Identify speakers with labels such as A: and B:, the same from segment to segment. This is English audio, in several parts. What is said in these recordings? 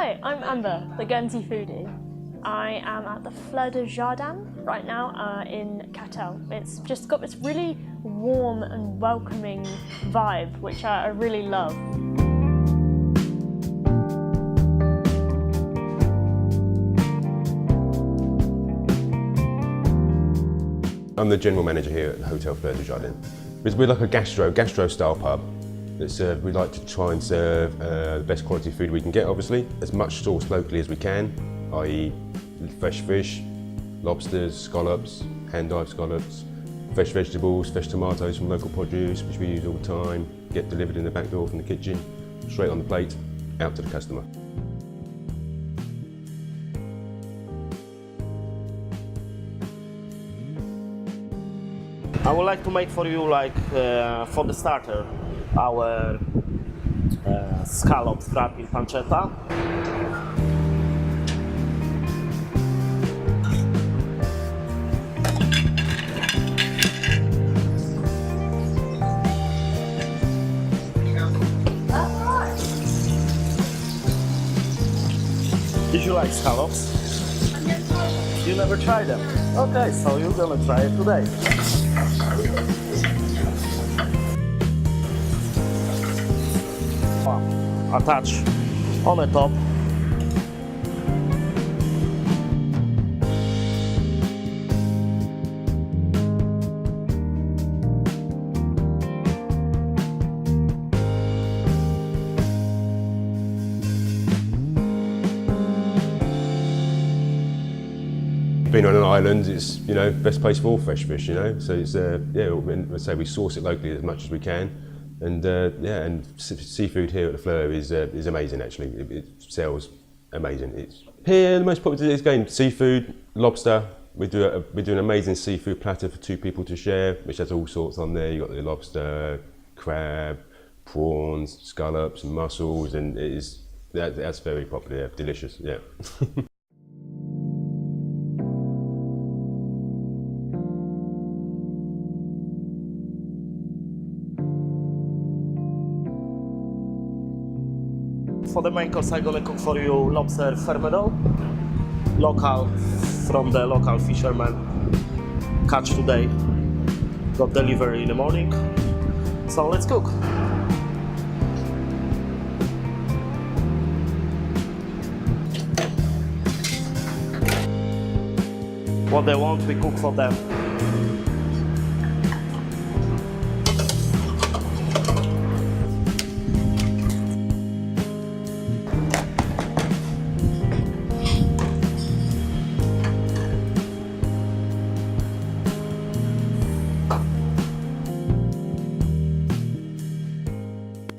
A: Hi, I'm Amber, the Guernsey foodie. I am at the Fleur du Jardin right now in Catel. It's just got this really warm and welcoming vibe, which I really love.
B: I'm the general manager here at the Hotel Fleur du Jardin. We're like a gastro style pub. We like to try and serve the best quality food we can get, obviously. As much sourced locally as we can, i.e. fresh fish, lobsters, scallops, hand-dyed scallops, fresh vegetables, fresh tomatoes from local produce, which we use all the time, get delivered in the back door from the kitchen, straight on the plate, out to the customer.
C: I would like to make for you, for the starter, our scallops wrapped in pancetta. Did you like scallops? You never tried them? Okay, so you're gonna try it today. Attach on the top.
B: Being on an island, it's best place for all fresh fish, So it's let's say we source it locally as much as we can, and and seafood here at the Fleur is amazing. Actually, it sells amazing. Here the most popular is again seafood, lobster. We do an amazing seafood platter for 2 people to share, which has all sorts on there. You got the lobster, crab, prawns, scallops, and mussels, and that's very popular. Yeah, delicious. Yeah.
C: For the main course, I'm gonna cook for you lobster fermento, local, from the local fisherman, catch today, got delivery in the morning, so let's cook. What they want, we cook for them.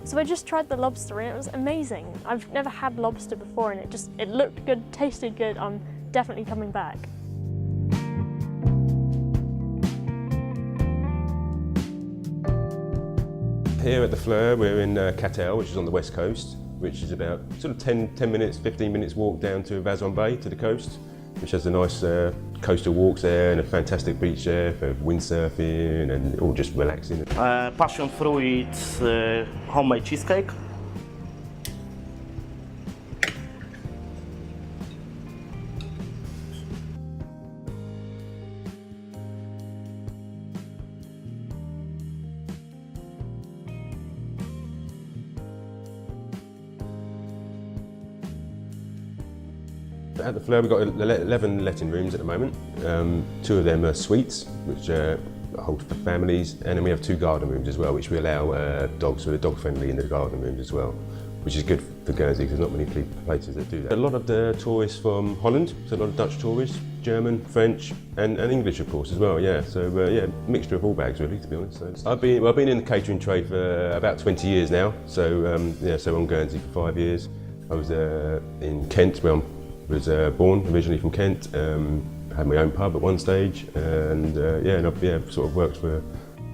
A: So I just tried the lobster and it was amazing. I've never had lobster before and it looked good, tasted good. I'm definitely coming back.
B: Here at the Fleur, we're in Catel, which is on the west coast, which is about sort of 10 minutes, 15 minutes walk down to Vazon Bay, to the coast, which has a nice coastal walks there and a fantastic beach there for windsurfing and all just relaxing.
C: Passion fruit homemade cheesecake.
B: At the Fleur, we've got 11 letting rooms at the moment. 2 of them are suites, which hold for families, and then we have 2 garden rooms as well, which we allow dogs, so they're dog friendly in the garden rooms as well, which is good for Guernsey because there's not many places that do that. A lot of the tourists from Holland, so a lot of Dutch tourists, German, French, and English of course as well. Yeah, so mixture of all bags really, to be honest. So I've been in the catering trade for about 20 years now. So so on Guernsey for 5 years. I was in Kent, where I was born, originally from Kent. Had my own pub at one stage, and I've sort of worked for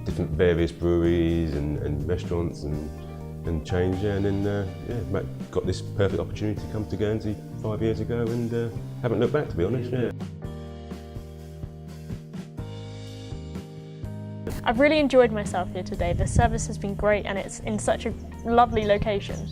B: different various breweries and restaurants and chains, and then got this perfect opportunity to come to Guernsey 5 years ago, and haven't looked back, to be honest. Yeah.
A: I've really enjoyed myself here today. The service has been great and it's in such a lovely location.